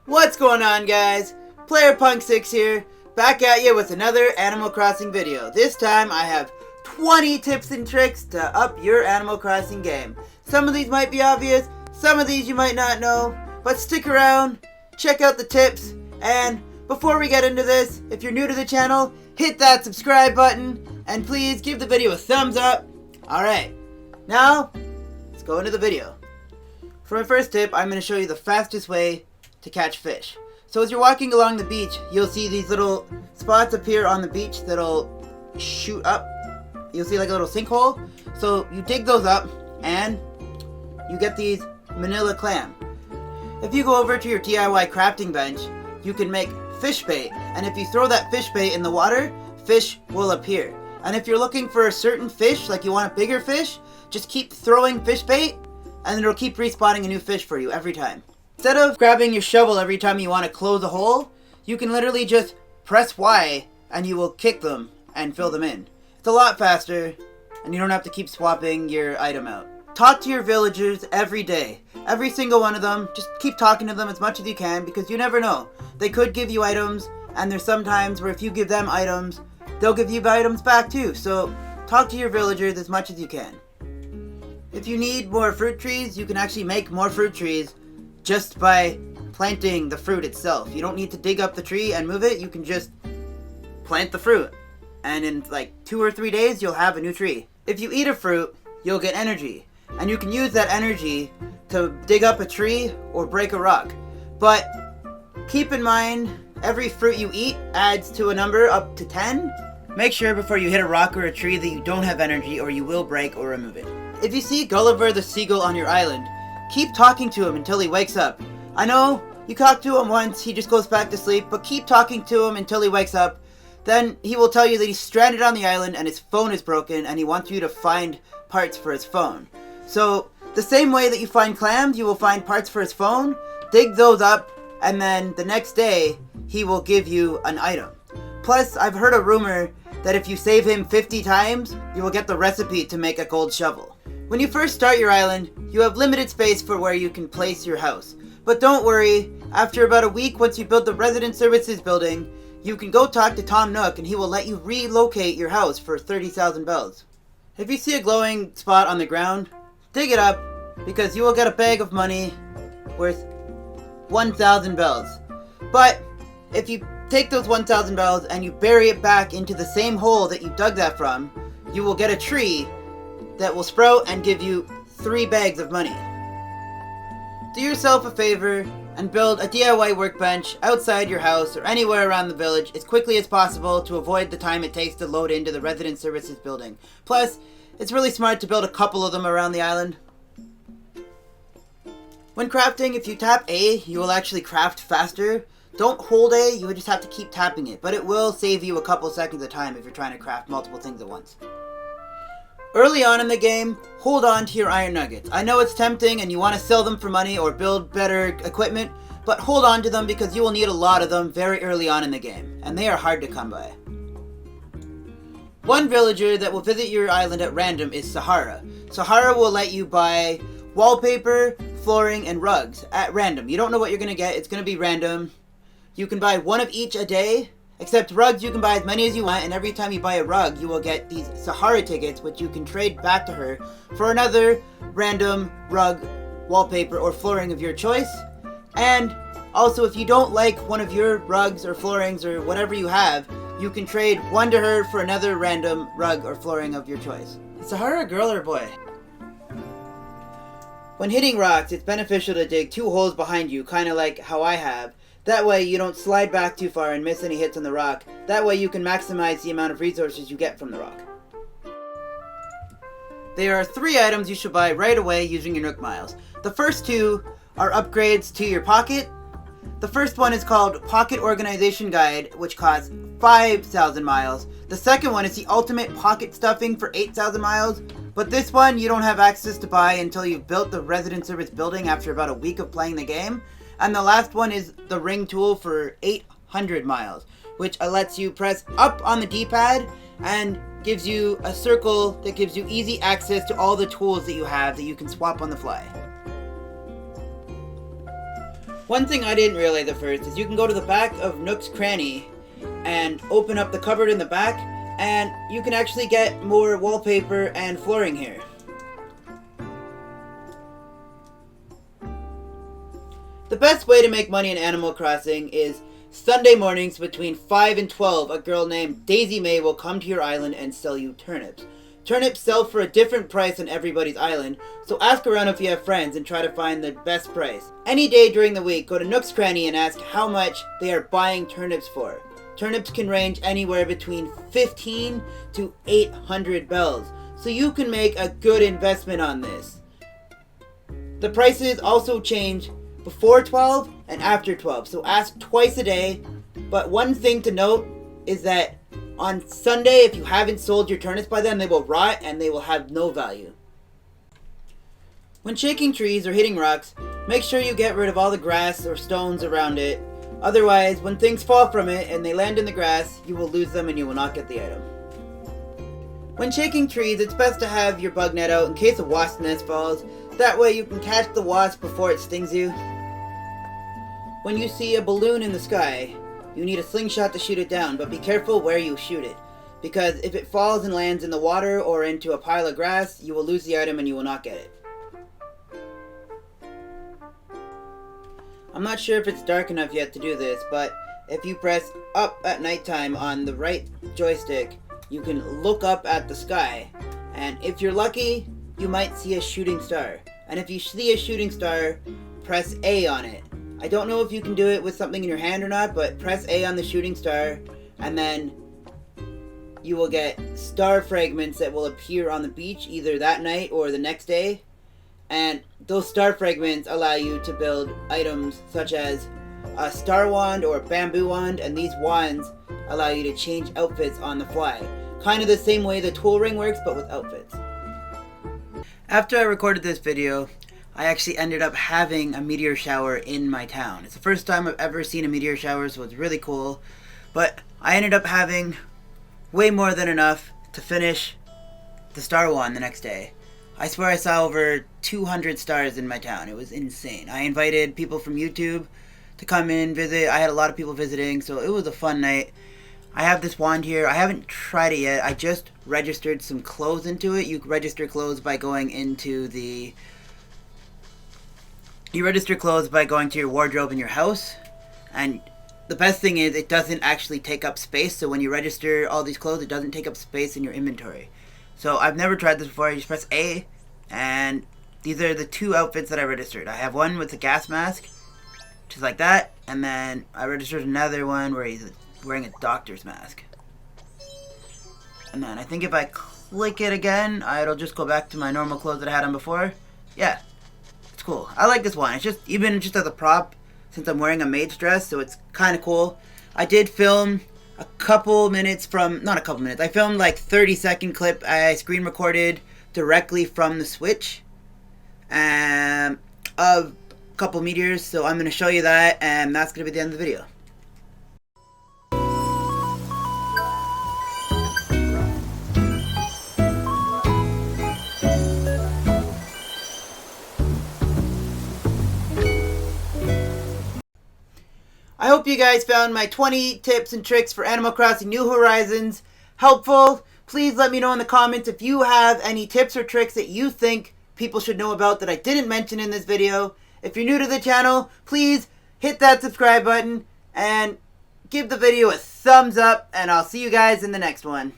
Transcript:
What's going on, guys? PlayerPunk6 here, back at you with another Animal Crossing video. This time I have 20 tips and tricks to up your Animal Crossing game. Some of these might be obvious, some of these you might not know, but stick around, check out the tips, and before we get into this, if you're new to the channel, hit that subscribe button, and please give the video a thumbs up. Alright, now, let's go into the video. For my first tip, I'm going to show you the fastest way to catch fish. So as you're walking along the beach, you'll see these little spots appear on the beach that'll shoot up. You'll see like a little sinkhole. So you dig those up and you get these manila clam. If you go over to your DIY crafting bench, you can make fish bait. And if you throw that fish bait in the water, fish will appear. And if you're looking for a certain fish, like you want a bigger fish, just keep throwing fish bait and it'll keep respawning a new fish for you every time. Instead of grabbing your shovel every time you want to close a hole, you can literally just press Y and you will kick them and fill them in. It's a lot faster and you don't have to keep swapping your item out. Talk to your villagers every day. Every single one of them. Just keep talking to them as much as you can because you never know. They could give you items, and there's some times where if you give them items, they'll give you items back too. So talk to your villagers as much as you can. If you need more fruit trees, you can actually make more fruit trees just by planting the fruit itself. You don't need to dig up the tree and move it, you can just plant the fruit. And in like 2 or 3 days, you'll have a new tree. If you eat a fruit, you'll get energy. And you can use that energy to dig up a tree or break a rock. But keep in mind, every fruit you eat adds to a number up to 10. Make sure before you hit a rock or a tree that you don't have energy or you will break or remove it. If you see Gulliver the seagull on your island, keep talking to him until he wakes up. I know, you talk to him once, he just goes back to sleep, but keep talking to him until he wakes up. Then he will tell you that he's stranded on the island and his phone is broken and he wants you to find parts for his phone. So, the same way that you find clams, you will find parts for his phone, dig those up, and then the next day, he will give you an item. Plus, I've heard a rumor that if you save him 50 times, you will get the recipe to make a gold shovel. When you first start your island, you have limited space for where you can place your house. But don't worry, after about a week once you build the resident services building, you can go talk to Tom Nook and he will let you relocate your house for 30,000 bells. If you see a glowing spot on the ground, dig it up because you will get a bag of money worth 1,000 bells. But if you take those 1,000 bells and you bury it back into the same hole that you dug that from, you will get a tree that will sprout and give you 3 bags of money. Do yourself a favor and build a DIY workbench outside your house or anywhere around the village as quickly as possible to avoid the time it takes to load into the resident services building. Plus, it's really smart to build a couple of them around the island. When crafting, if you tap A, you will actually craft faster. Don't hold A, you would just have to keep tapping it, but it will save you a couple seconds of time if you're trying to craft multiple things at once. Early on in the game, hold on to your iron nuggets. I know it's tempting and you want to sell them for money or build better equipment, but hold on to them because you will need a lot of them very early on in the game, and they are hard to come by. One villager that will visit your island at random is Sahara. Sahara will let you buy wallpaper, flooring, and rugs at random. You don't know what you're going to get, it's going to be random. You can buy one of each a day. Except rugs, you can buy as many as you want, and every time you buy a rug, you will get these Sahara tickets, which you can trade back to her for another random rug, wallpaper, or flooring of your choice. And also, if you don't like one of your rugs or floorings or whatever you have, you can trade one to her for another random rug or flooring of your choice. Is Sahara a girl or a boy? When hitting rocks, it's beneficial to dig 2 holes behind you, kind of like how I have. That way you don't slide back too far and miss any hits on the rock. That way you can maximize the amount of resources you get from the rock. There are 3 items you should buy right away using your Nook Miles. The first 2 are upgrades to your pocket. The first one is called Pocket Organization Guide, which costs 5,000 miles. The second one is the Ultimate Pocket Stuffing for 8,000 miles. But this one you don't have access to buy until you've built the resident service building after about a week of playing the game. And the last one is the ring tool for 800 miles, which lets you press up on the D-pad and gives you a circle that gives you easy access to all the tools that you have that you can swap on the fly. One thing I didn't realize at first is you can go to the back of Nook's Cranny and open up the cupboard in the back, and you can actually get more wallpaper and flooring here. The best way to make money in Animal Crossing is Sunday mornings between 5 and 12, a girl named Daisy May will come to your island and sell you turnips. Turnips sell for a different price on everybody's island, so ask around if you have friends and try to find the best price. Any day during the week, go to Nook's Cranny and ask how much they are buying turnips for. Turnips can range anywhere between 15 to 800 bells, so you can make a good investment on this. The prices also change before 12 and after 12, so ask twice a day. But one thing to note is that on Sunday, if you haven't sold your turnips by then, they will rot and they will have no value. When shaking trees or hitting rocks, make sure you get rid of all the grass or stones around it. Otherwise, when things fall from it and they land in the grass, you will lose them and you will not get the item. When shaking trees, it's best to have your bug net out in case a wasp nest falls. That way you can catch the wasp before it stings you. When you see a balloon in the sky, you need a slingshot to shoot it down, but be careful where you shoot it, because if it falls and lands in the water or into a pile of grass, you will lose the item and you will not get it. I'm not sure if it's dark enough yet to do this, but if you press up at nighttime on the right joystick, you can look up at the sky, and if you're lucky, you might see a shooting star. And if you see a shooting star, press A on it. I don't know if you can do it with something in your hand or not, but press A on the shooting star, and then you will get star fragments that will appear on the beach either that night or the next day. And those star fragments allow you to build items such as a star wand or a bamboo wand, and these wands allow you to change outfits on the fly. Kind of the same way the tool ring works, but with outfits. After I recorded this video, I actually ended up having a meteor shower in my town. It's the first time I've ever seen a meteor shower, so it's really cool. But I ended up having way more than enough to finish the star wand the next day. I swear I saw over 200 stars in my town. It was insane. I invited people from YouTube to come in, visit. I had a lot of people visiting, so it was a fun night. I have this wand here. I haven't tried it yet. I just registered some clothes into it. You register clothes by going into the... You register clothes by going to your wardrobe in your house, and the best thing is it doesn't actually take up space, so when you register all these clothes, it doesn't take up space in your inventory. So I've never tried this before. I just press A, and these are the two outfits that I registered. I have one with a gas mask, which is like that, and then I registered another one where he's wearing a doctor's mask. And then I think if I click it again, it'll just go back to my normal clothes that I had on before. Yeah. Cool. I like this one. It's just, even just as a prop, since I'm wearing a maid's dress, so it's kind of cool. I did film a couple minutes from, not a couple minutes, I filmed like 30-second clip. I screen recorded directly from the Switch of a couple meteors, so I'm going to show you that, and that's going to be the end of the video. I hope you guys found my 20 tips and tricks for Animal Crossing New Horizons helpful. Please let me know in the comments if you have any tips or tricks that you think people should know about that I didn't mention in this video. If you're new to the channel, please hit that subscribe button and give the video a thumbs up, and I'll see you guys in the next one.